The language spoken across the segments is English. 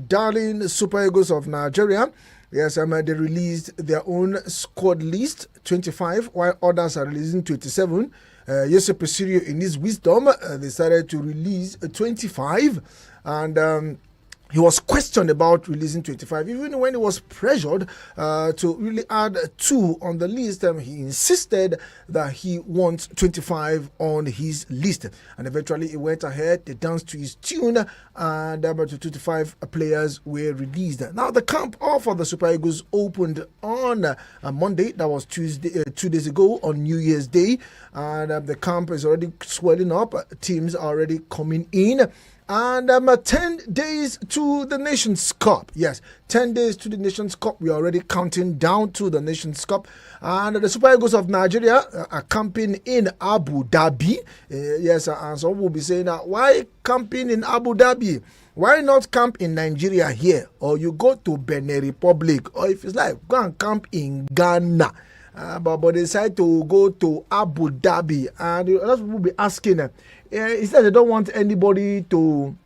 Darling Super Eagles of Nigeria. Yes, they released their own squad list, 25, while others are releasing 27. Josep Presidio, in his wisdom, decided to release 25. And he was questioned about releasing 25, even when he was pressured to really add 2 on the list. He insisted that he wants 25 on his list, and eventually he went ahead, they danced to his tune, and about 25 players were released. Now the camp of the Super Eagles opened on Monday, that was Tuesday, 2 days ago, on New Year's Day, and the camp is already swelling up, teams are already coming in. And 10 days to the Nations Cup. Yes, 10 days to the Nations Cup. We are already counting down to the Nations Cup. And the Super Eagles of Nigeria are camping in Abu Dhabi. Yes, and some will be saying that, why camping in Abu Dhabi? Why not camp in Nigeria here? Or you go to Benin Republic. Or if it's like, go and camp in Ghana. But they decide to go to Abu Dhabi. And a lot of people will be asking, instead they don't want anybody to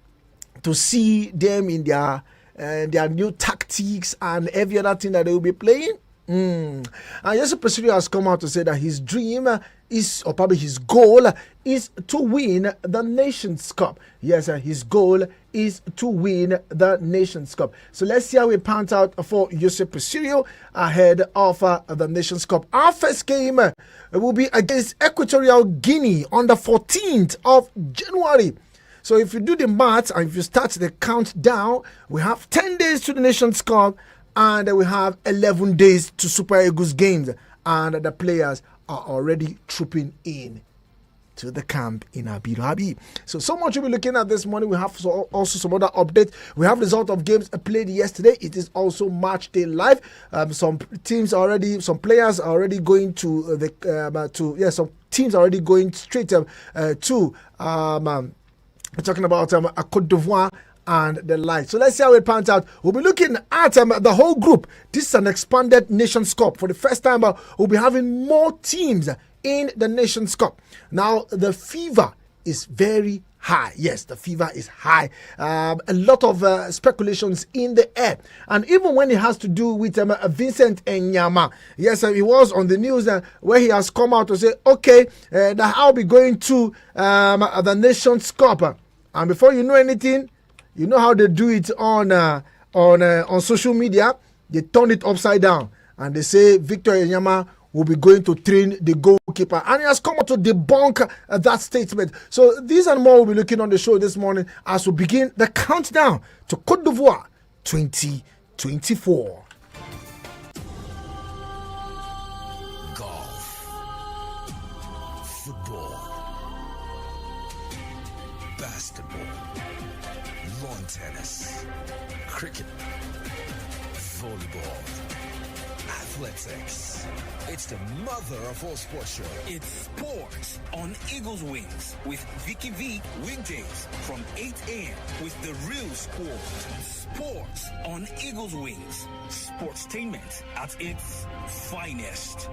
see them in their new tactics and every other thing that they will be playing. And Joseph Presidio has come out to say that his dream is, or probably his goal is, to win the Nations Cup. Yes, his goal is to win the Nations Cup. So let's see how it pans out for Joseph Presidio ahead of the Nations Cup. Our first game will be against Equatorial Guinea on the 14th of January. So if you do the maths and if you start the countdown, we have 10 days to the Nations Cup, and we have 11 days to Super Eagles games, and the players are already trooping in to the camp in Abu Dhabi. So much we'll be looking at this morning. We have also some other updates. We have result of games played yesterday. It is also match day live. Some players are already going some teams are already going straight to we're talking about Côte d'Ivoire and the like. So let's see how it pans out. We'll be looking at the whole group. This is an expanded Nations Cup. For the first time, we'll be having more teams in the Nations Cup. Now, the fever is very high. Yes, the fever is high. A lot of speculations in the air. And even when it has to do with Vincent Enyama, yes, he was on the news where he has come out to say, okay, that I'll be going to the Nations Cup. And before you know anything, you know how they do it on social media. They turn it upside down and they say Victor Enyama will be going to train the goalkeeper, and he has come out to debunk that statement. So these and more we'll be looking on the show this morning as we begin the countdown to Côte d'Ivoire 2024. Golf, football, basketball, lawn tennis, cricket, volleyball, athletics. It's the mother of all sports show. It's sports on Eagles Wings with Vicky V weekdays from 8 a.m. with the real sport. Sports on Eagles Wings. Sportstainment at its finest.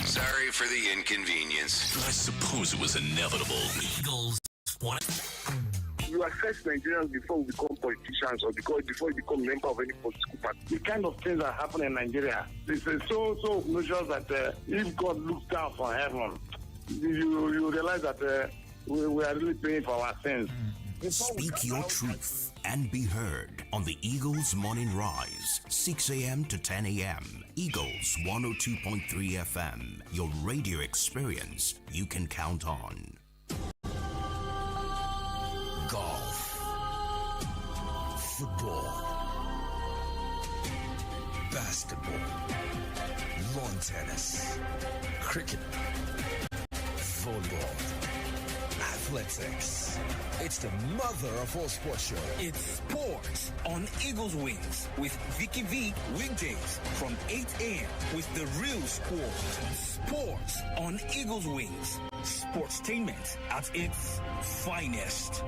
Sorry for the inconvenience. I suppose it was inevitable. Eagles want. You assess Nigerians before we become politicians or before we become member of any political party. The kind of things that happen in Nigeria, it's so obnoxious that if God looks down from heaven, you realize that we are really paying for our sins. Speak your truth and be heard on the Eagles Morning Rise, 6 a.m. to 10 a.m. Eagles 102.3 FM, your radio experience you can count on. Golf, football, basketball, lawn tennis, cricket, volleyball, athletics. It's the mother of all sports show. It's sports on Eagles Wings with Vicky V weekdays from 8 a.m. with the real sport. Sports on Eagles Wings. Sportstainment at its finest.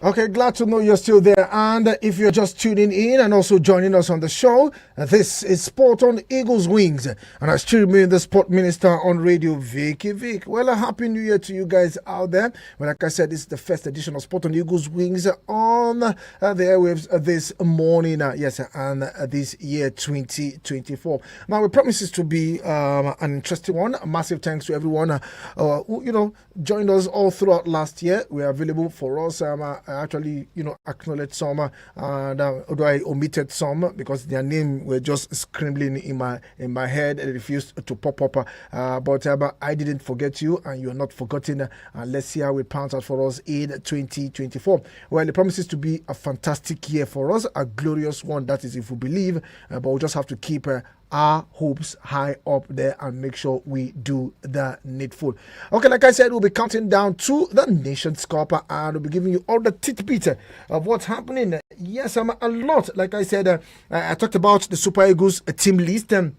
Okay, glad to know you're still there. And if you're just tuning in and also joining us on the show, this is Sport on Eagles Wings. And I still remain the Sport Minister on Radio, Vicky Vick. Well, a happy new year to you guys out there. Well, like I said, this is the first edition of Sport on Eagles Wings on the airwaves this morning. And this year 2024. Now, it promises to be an interesting one. A massive thanks to everyone who, joined us all throughout last year. We are available for us. I actually, acknowledged some, and although I omitted some because their name were just scrambling in my head and refused to pop up. But I didn't forget you, and you are not forgotten. Let's see how it pans out for us in 2024. Well, it promises to be a fantastic year for us, a glorious one. That is, if we believe. But we'll just have to keep our hopes high up there and make sure we do the needful. Okay, like I said, we'll be counting down to the Nations Cup and we'll be giving you all the tidbits of what's happening. Yes, a lot. Like I said, I talked about the Super Eagles team list. And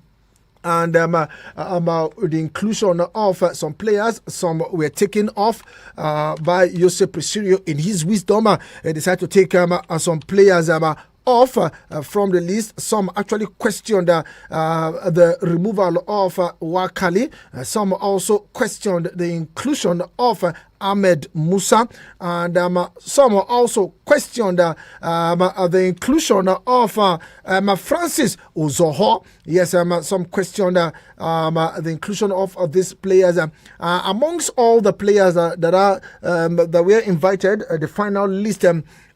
the inclusion of some players, some were taken off by Jose Presidio in his wisdom. He decided to take some players off from the list. Some actually questioned the removal of Wakali. Some also questioned the inclusion of Ahmed Musa, and some also questioned the inclusion of Francis Ozoho. Yes, some questioned the inclusion of these players. Amongst all the players that were invited, the final list.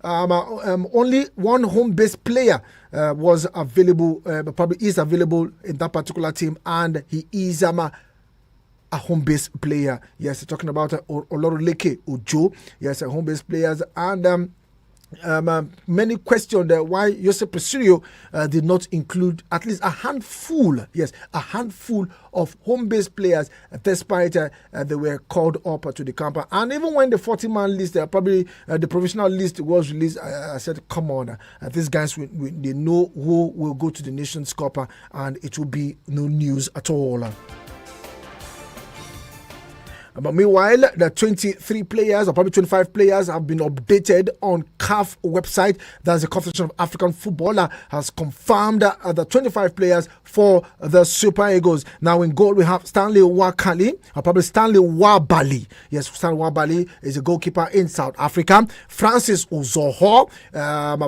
Only one home-based player was available, probably is available in that particular team, and he is a home-based player. Yes, talking about Olorunleke Ojo. Yes, home-based players, and many questioned why Jose Presidio did not include at least a handful of home-based players, despite they were called up to the camp. And even when the 40-man list, probably the provisional list was released, I said, come on, these guys, they know who will go to the Nations Cup, and it will be no news at all. But meanwhile, the 23 players, or probably 25 players, have been updated on CAF website. That's the Confederation of African Football has confirmed the 25 players for the Super Eagles. Now in goal, we have Stanley Wakali, or probably Stanley Wabali. Yes, Stanley Wabali is a goalkeeper in South Africa. Francis Ozoho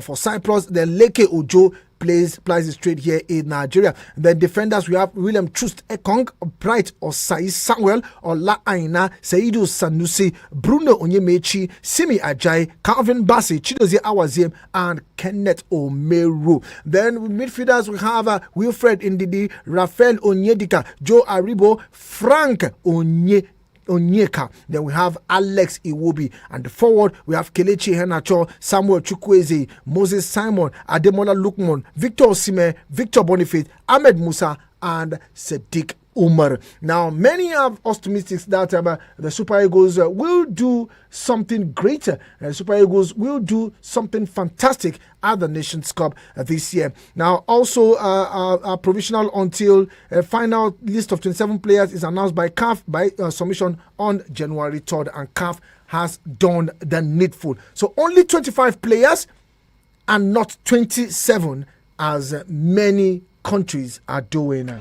for Cyprus. Then Leke Ojo plays straight here in Nigeria. The defenders, we have William Trust Ekong, Bright Osai Samuel, Ola Aina, Seidu Sanusi, Bruno Onyemechi, Simi Ajay, Calvin Bassi, Chidozie Awaziem, and Kenneth Omeru. Then with midfielders, we have Wilfred Ndidi, Rafael Onyedika, Joe Aribo, Frank Onyeka. Then we have Alex Iwobi, and the forward we have Kelechi Henacho, Samuel Chukwueze, Moses Simon, Ademola Lukman, Victor Osimhen, Victor Boniface, Ahmed Musa, and Sadiq Umar. Now, many are optimistic that the Super Eagles will do something greater. Super Eagles will do something fantastic at the Nations Cup this year. Now, also provisional until a final list of 27 players is announced by CAF by submission on January 3rd, and CAF has done the needful. So only 25 players and not 27 as many countries are doing.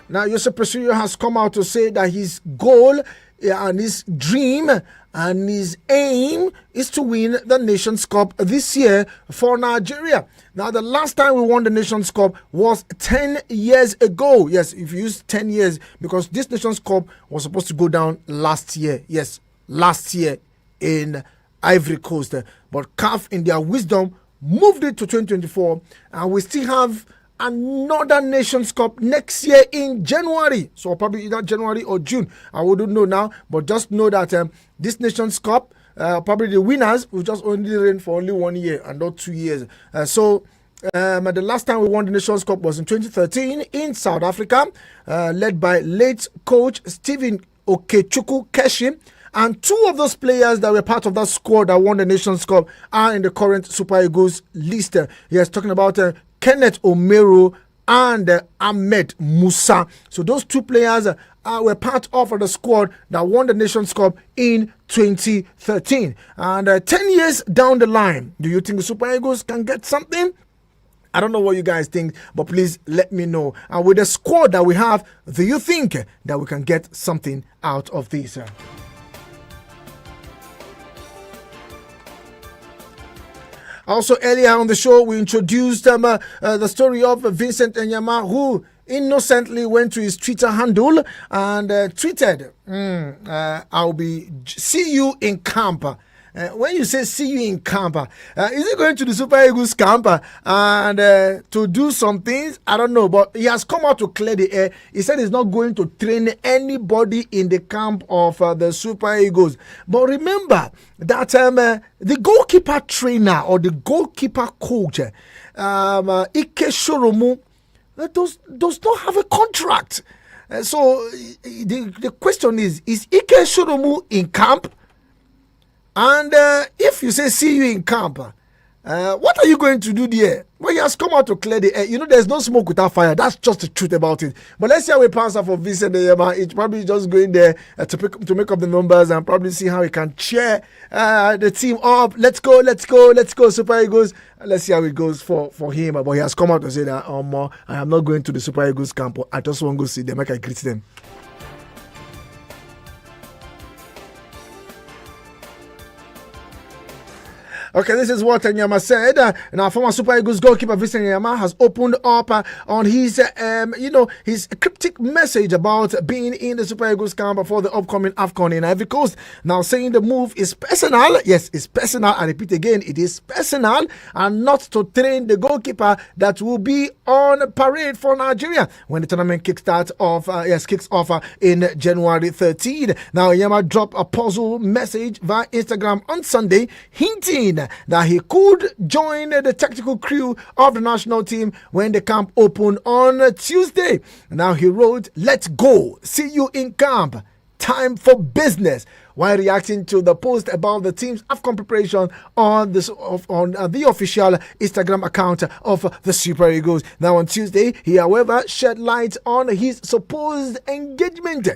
Now, Jose Presidio has come out to say that his goal and his dream and his aim is to win the Nations Cup this year for Nigeria. Now, the last time we won the Nations Cup was 10 years ago. Yes, if you use 10 years, because this Nations Cup was supposed to go down last year. Yes, last year in Ivory Coast. But CAF, in their wisdom, moved it to 2024, and we still have another Nations Cup next year in January. So probably either January or June. I wouldn't know now, but just know that this Nations Cup, probably the winners will just only reign for only 1 year and not 2 years. The last time we won the Nations Cup was in 2013 in South Africa, led by late coach Stephen Okechukwu Keshi. And two of those players that were part of that squad that won the Nations Cup are in the current Super Eagles list. Yes, talking about Kenneth Omeru and Ahmed Musa. So those two players were part of the squad that won the Nations Cup in 2013. And 10 years down the line, do you think the Super Eagles can get something? I don't know what you guys think, but please let me know. And with the squad that we have, do you think that we can get something out of this? Also, earlier on the show, we introduced the story of Vincent Enyama, who innocently went to his Twitter handle and tweeted, I'll see you in camp. When you say see you in camp, is he going to the Super Eagles camp and to do some things? I don't know, but he has come out to clear the air. He said he's not going to train anybody in the camp of the Super Eagles. But remember that the goalkeeper trainer or the goalkeeper coach, Ike Shoromu, does not have a contract. So the question is Ike Shoromu in camp? And if you say see you in camp, what are you going to do there? Well, he has come out to clear the air. You know, there's no smoke without fire. That's just the truth about it. But let's see how we pass out for Vincent Enyama. It's probably just going there to make up the numbers and probably see how he can cheer the team up. Let's go, Super Eagles. Let's see how it goes for him. But he has come out to say that I am not going to the Super Eagles camp. I just want to go see them. I can greet them. Okay, this is what Enyama said. Now, former Super Eagles goalkeeper Vincent Enyama has opened up on his, his cryptic message about being in the Super Eagles camp for the upcoming AFCON in Ivory Coast. Now, saying the move is personal. Yes, it's personal. I repeat again, it is personal and not to train the goalkeeper that will be on parade for Nigeria when the tournament kicks off in January 13. Now, Enyama dropped a puzzle message via Instagram on Sunday, hinting that he could join the technical crew of the national team when the camp opened on Tuesday. Now he wrote, "Let's go. See you in camp. Time for business," while reacting to the post about the team's AFCON preparation on the official Instagram account of the Super Eagles. Now on Tuesday, he however shed light on his supposed engagement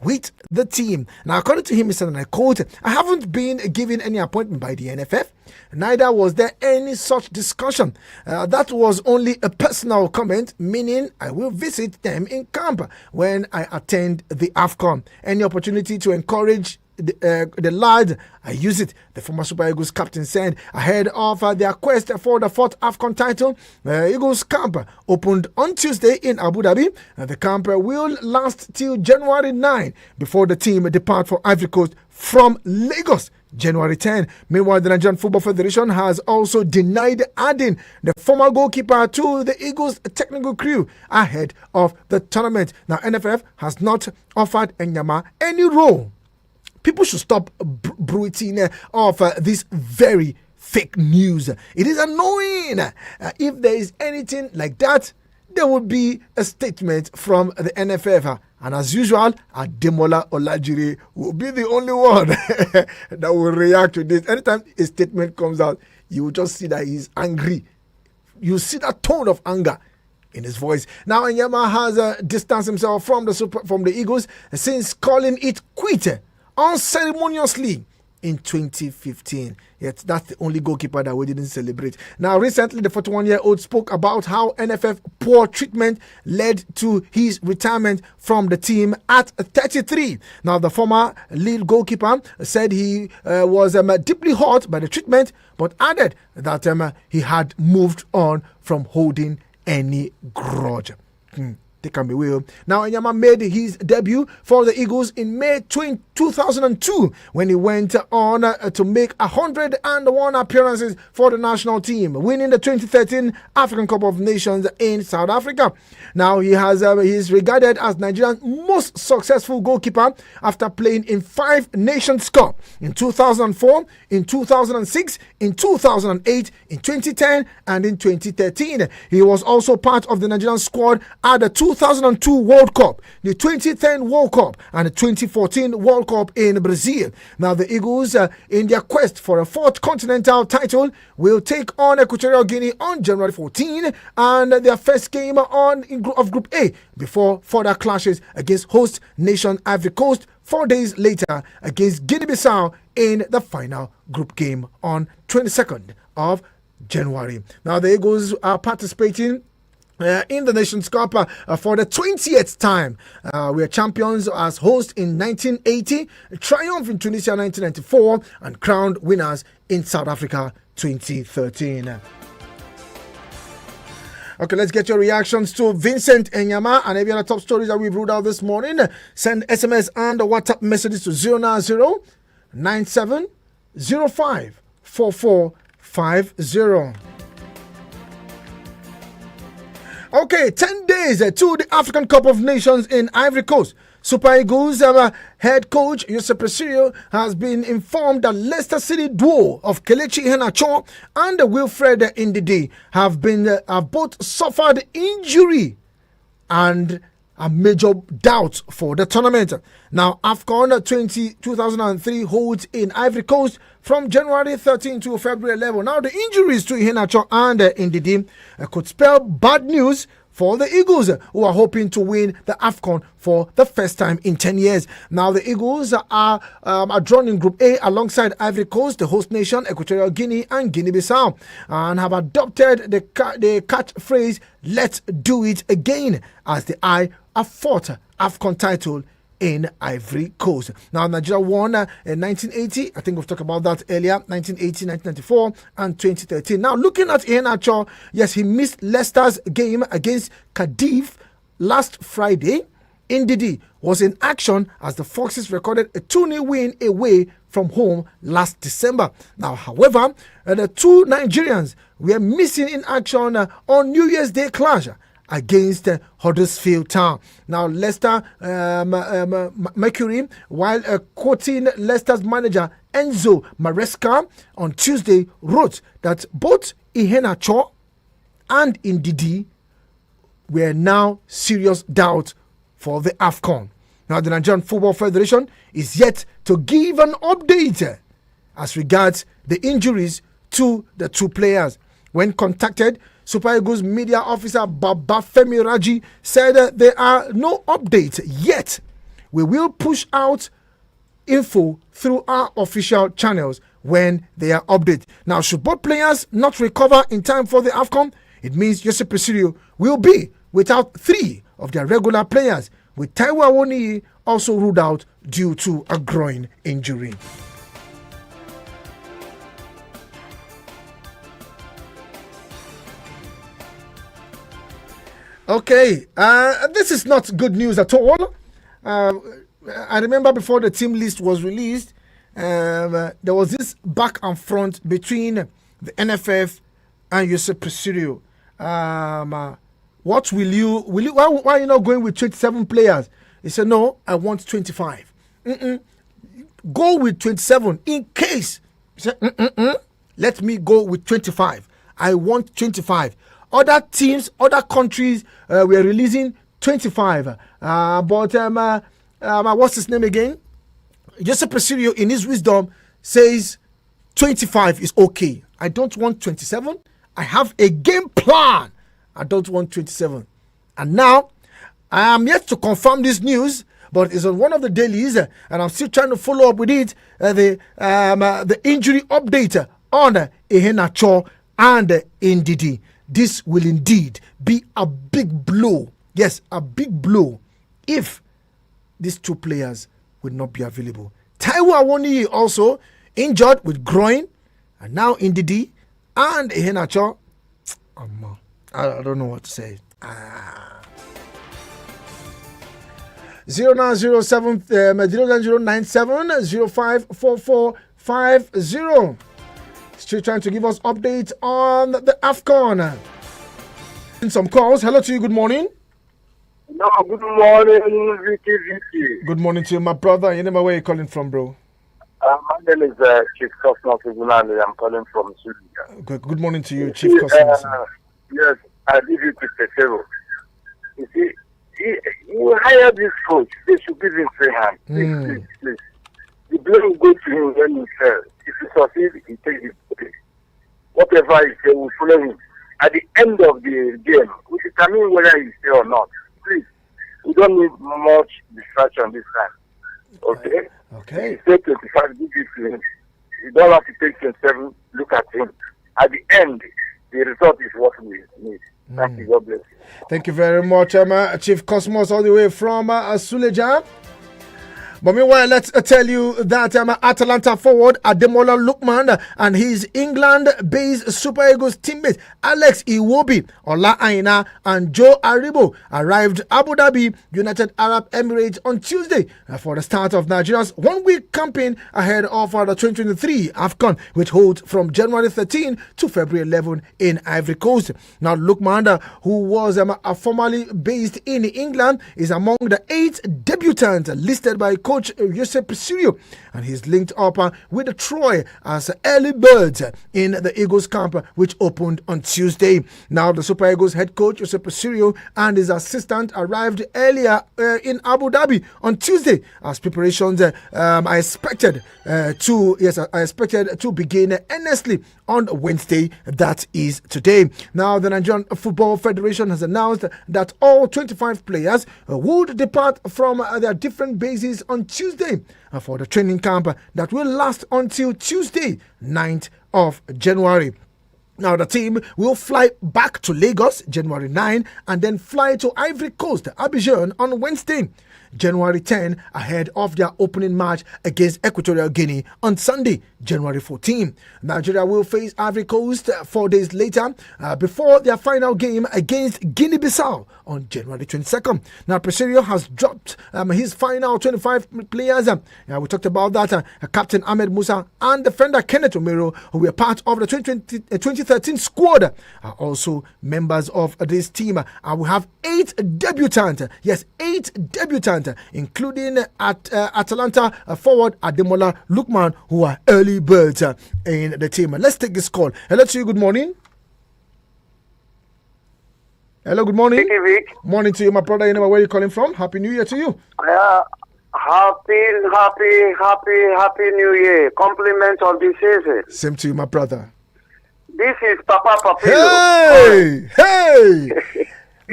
with the team. Now, according to him, he said, and I quote, "I haven't been given any appointment by the NFF. Neither was there any such discussion. That was only a personal comment, meaning I will visit them in camp when I attend the AFCON. Any opportunity to encourage the lad, I use it," the former Super Eagles captain said ahead of their quest for the fourth AFCON title. Eagles camp opened on Tuesday in Abu Dhabi. The camp will last till January 9 before the team depart for Ivory Coast from Lagos January 10. Meanwhile, the Nigerian Football Federation has also denied adding the former goalkeeper to the Eagles technical crew ahead of the tournament. Now, NFF has not offered Enyama any role. People should stop bruiting of this very fake news. It is annoying. If there is anything like that, there would be a statement from the NFF. And as usual, Ademola Olajire will be the only one that will react to this. Anytime a statement comes out, you will just see that he's angry. You see that tone of anger in his voice. Now, Enyama has distanced himself from the Eagles since calling it quit unceremoniously in 2015. Yet that's the only goalkeeper that we didn't celebrate. Now, recently, the 41-year-old spoke about how NFF poor treatment led to his retirement from the team at 33. Now, the former lead goalkeeper said he was deeply hurt by the treatment, but added that he had moved on from holding any grudge. They can be real. Now, Enyama made his debut for the Eagles in May 2002 when he went on to make 101 appearances for the national team, winning the 2013 African Cup of Nations in South Africa. Now, he is regarded as Nigeria's most successful goalkeeper after playing in 5 Nations Cup in 2004, in 2006, in 2008, in 2010, and in 2013. He was also part of the Nigerian squad at the 2002 World Cup, the 2010 World Cup, and the 2014 World Cup in Brazil. Now, the Eagles, in their quest for a fourth continental title, will take on Equatorial Guinea on January 14, and their first game of Group A before further clashes against host nation Ivory Coast 4 days later against Guinea-Bissau in the final group game on 22nd of January. Now, the Eagles are participating in the Nations Cup for the 20th time. We are champions as hosts in 1980, triumph in Tunisia 1994, and crowned winners in South Africa 2013. Okay, let's get your reactions to Vincent Enyama and every other top stories that we've ruled out this morning. Send SMS and WhatsApp messages to 090-9705-4450. Okay, 10 days to the African Cup of Nations in Ivory Coast. Super Eagles head coach Jose Presidio has been informed that Leicester City duo of Kelechi Iheanacho and Wilfred Ndidi have both suffered injury and a major doubt for the tournament. Now, AFCON 2003 holds in Ivory Coast from January 13 to February 11. Now, the injuries to Iheanacho and Ndidi could spell bad news for the Eagles, who are hoping to win the AFCON for the first time in 10 years. Now, the Eagles are drawn in Group A alongside Ivory Coast, the host nation, Equatorial Guinea, and Guinea-Bissau, and have adopted the catchphrase, "Let's do it again," as they eye a fourth AFCON title in Ivory Coast. Now, Nigeria won in 1980. I think we've talked about that earlier. 1980, 1994, and 2013. Now, looking at Iheanacho, yes, he missed Leicester's game against Cardiff last Friday. Ndidi was in action as the Foxes recorded a 2-0 win away from home last December. Now, however, the two Nigerians were missing in action on New Year's Day clash against Huddersfield Town. Now, Leicester Mercury, while quoting Leicester's manager Enzo Maresca on Tuesday, wrote that both Iheanacho and Ndidi were now serious doubts for the AFCON. Now, the Nigerian Football Federation is yet to give an update as regards the injuries to the two players. When contacted, Super Eagles media officer Babafemi Raji said there are no updates yet. We will push out info through our official channels when they are updated. Now, should both players not recover in time for the AFCON, it means Jose Presidio will be without 3 of their regular players, with Taiwo Awoniyi also ruled out due to a groin injury. Okay, this is not good news at all. I remember before the team list was released, there was this back and front between the NFF and Jose Presidio. What will you? Why are you not going with 27 players? He said, no, I want 25. Go with 27 in case. He said, let me go with 25. I want 25. Other teams, other countries were releasing 25. But what's his name again? Jose Presidio, in his wisdom, says 25 is okay. I don't want 27. I have a game plan. I don't want 27. And now, I am yet to confirm this news, but it's on one of the dailies, and I'm still trying to follow up with it. The injury update on Iheanacho and Ndidi. This will indeed be a big blow. Yes, a big blow if these two players will not be available. Taiwo Awoniyi also injured with groin, and now Ndidi and Iheanacho. I don't know what to say. 0907-054450. Still trying to give us updates on the AFCON. Some calls. Hello to you. Good morning. No, good morning, Vicky. Good morning to you, my brother. You know where you're calling from, bro? My name is Chief Cosmo Fibulani. I'm calling from Sudan. Good morning to you, Chief Cosmo. Yes, I leave you to Petero. You see, You hire this coach. They should give him free hand. Please. The blame will go to him when he fails. If he succeeds, he takes it. Whatever he says, will follow him. At the end of the game, we determine whether he stay or not. Please, we don't need much distraction this time. Okay? Okay. He said 25, give it to him. You don't have to take 27, look at him. At the end, the result is what we need. Thank you. God bless you. Thank you very much, Chief Cosmos, all the way from Suleja. But meanwhile, let's tell you that Atalanta forward Ademola Lookman and his England-based Super Eagles teammates Alex Iwobi, Ola Aina, and Joe Aribo arrived Abu Dhabi, United Arab Emirates on Tuesday for the start of Nigeria's one-week campaign ahead of the 2023 AFCON, which holds from January 13 to February 11 in Ivory Coast. Now, Lookman, who was formerly based in England, is among the 8 debutants listed by coach Jose Presidio, and he's linked up with the Troy as early birds in the Eagles camp, which opened on Tuesday. Now, the Super Eagles head coach Jose Presidio and his assistant arrived earlier in Abu Dhabi on Tuesday, as preparations are expected to begin earnestly on Wednesday, that is today. Now, the Nigerian Football Federation has announced that all 25 players would depart from their different bases on Tuesday for the training camp that will last until Tuesday, 9th of January. Now, the team will fly back to Lagos January 9 and then fly to Ivory Coast, Abidjan, on Wednesday, January 10, ahead of their opening match against Equatorial Guinea on Sunday, January 14. Nigeria will face Ivory Coast 4 days later before their final game against Guinea-Bissau on January 22nd. Now, Presidio has dropped his final 25 players. We talked about that. Captain Ahmed Musa and defender Kenneth Omero, who were part of the 2013 squad, are also members of this team. We have 8 debutants. Yes, 8 debutants, including Atalanta forward Ademola Lookman, who are early birds in the team. Let's take this call. Hello to you. Good morning. Hello, good morning. Vicky, Vick. Morning to you, my brother. You know where you're calling from. Happy New Year to you. Happy New Year. Compliment of the season. Same to you, my brother. This is Papa Papilo. Hey!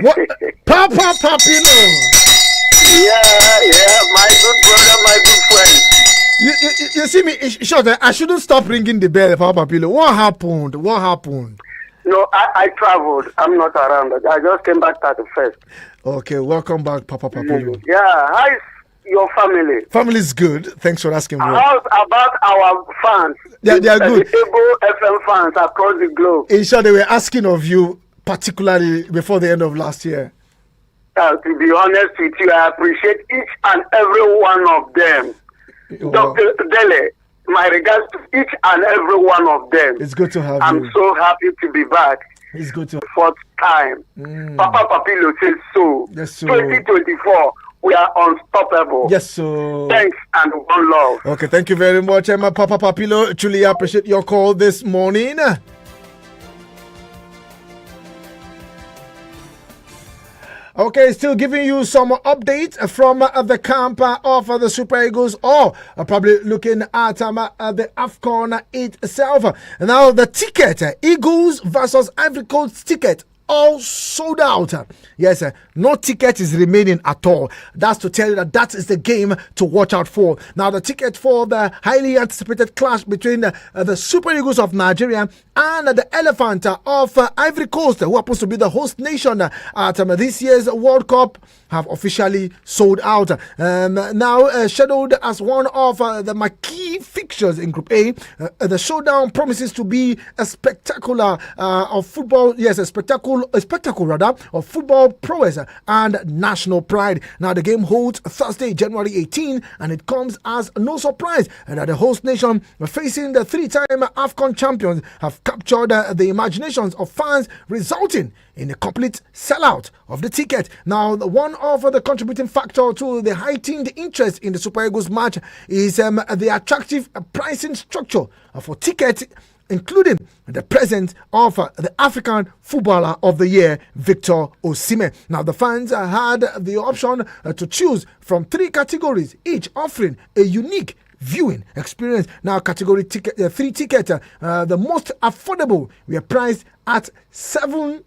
What? Papa Papilo. Yeah, my good brother, my good friend. You see me, short. I shouldn't stop ringing the bell, Papa Papilo. What happened? No, I traveled. I'm not around. I just came back 31st. Okay, welcome back, Papa Papilo. Yeah, how is your family? Family's good. Thanks for asking. How's about our fans? They are good. The Able FM fans across the globe. In short, they were asking of you, particularly before the end of last year. To be honest with you, I appreciate each and every one of them. Dr. Dele, my regards to each and every one of them. It's good to have you. I'm so happy to be back. It's good to. Fourth time. Papa Papilo says so. Yes, sir. 2024, we are unstoppable. Yes, sir. Thanks and one love. Okay, thank you very much, Emma Papa Papilo. Truly appreciate your call this morning. Okay, still giving you some updates from the camp of the Super Eagles, or probably looking at the AFCON itself. Now, the ticket, Eagles versus Ivory Coast ticket, all sold out. Yes, no ticket is remaining at all. That's to tell you that is the game to watch out for. Now, the ticket for the highly anticipated clash between the Super Eagles of Nigeria and the Elephant of Ivory Coast, who happens to be the host nation at this year's World Cup, have officially sold out. Now scheduled as one of the marquee fixtures in Group A, the showdown promises to be a spectacular of football. Yes, a spectacle of football prowess and national pride. Now, the game holds Thursday, January 18, and it comes as no surprise that the host nation, facing the 3-time AFCON champions, have captured the imaginations of fans, resulting in a complete sellout of the ticket. Now, one of the contributing factor to the heightened interest in the Super Eagles match is the attractive pricing structure for tickets including the presence of the African Footballer of the Year, Victor Osimhen. Now, the fans had the option to choose from 3 categories, each offering a unique viewing experience. Now, category 3 ticket, the most affordable, we are priced at 7.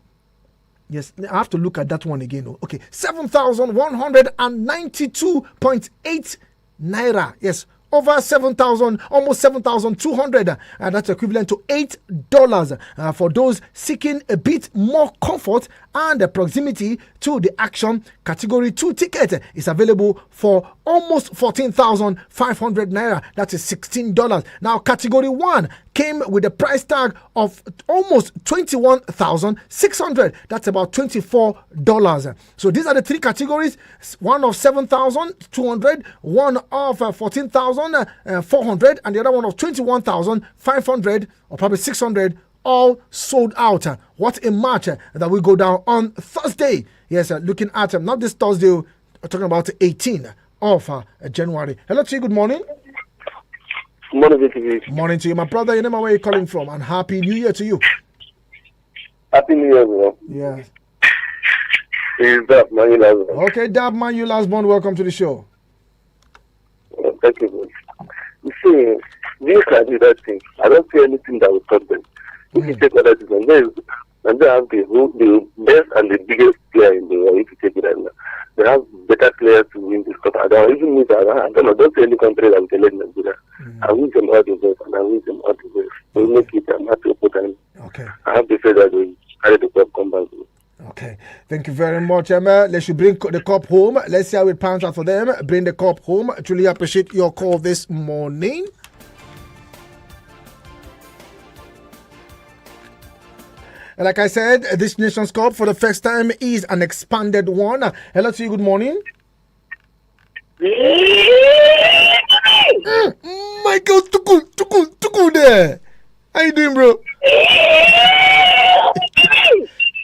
Yes, I have to look at that one again. Okay, 7,192.8 naira. Yes, over 7,000, almost 7,200. That's equivalent to $8 for those seeking a bit more comfort and proximity to the action. Category 2 ticket is available for almost 14,500 naira. That is $16. Now, category 1 came with a price tag of almost 21,600. That's about $24. So these are the 3 categories: one of 7,200, one of 14,400, and the other one of 21,500 or probably 600. All sold out. What a match that will go down on Thursday. Yes, looking at not this Thursday, we're talking about 18th of January. Hello to you. Good morning. Good morning, Vicky. Morning to you, my brother. Your name and where you calling from, and Happy New Year to you. Happy New Year, bro. Yeah. It's Dab, man. You last one. Okay, Dab, man, you last born. Welcome to the show. Thank you, bro. You see, these can do that thing. I don't see anything that will stop them. If you take other things, and they have the best and the biggest player in the world. If you take it right now, they have better players to win this cup. I don't even need that. I don't know. Don't say any country that will tell Nigeria. I wish them all the best, and I wish them all the best. They make it. I'm happy for them. Okay. I have to say that they carry the cup, come back. Okay, thank you very much, Emma. They should bring the cup home. Let's see how it pans out for them. Bring the cup home. Truly appreciate your call this morning. And like I said, this Nations Cup for the first time is an expanded one. Hello to you, good morning. Michael Tukun there. How you doing, bro?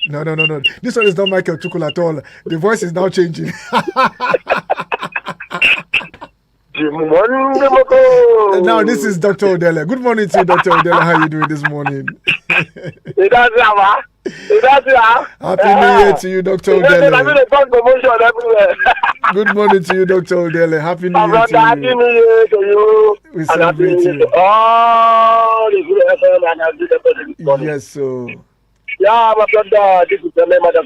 No. This one is not Michael Tukul at all. The voice is now changing. Now this is Dr. Odele. Good morning to you, Dr. Odele. How are you doing this morning? Happy New Year to you, Dr. Odele. Good morning to you, Dr. Odele. Happy New Year to you. Happy New Year to you. We celebrate you. All the good FM and everything. Yes, so. Yeah, my brother, this is the name of the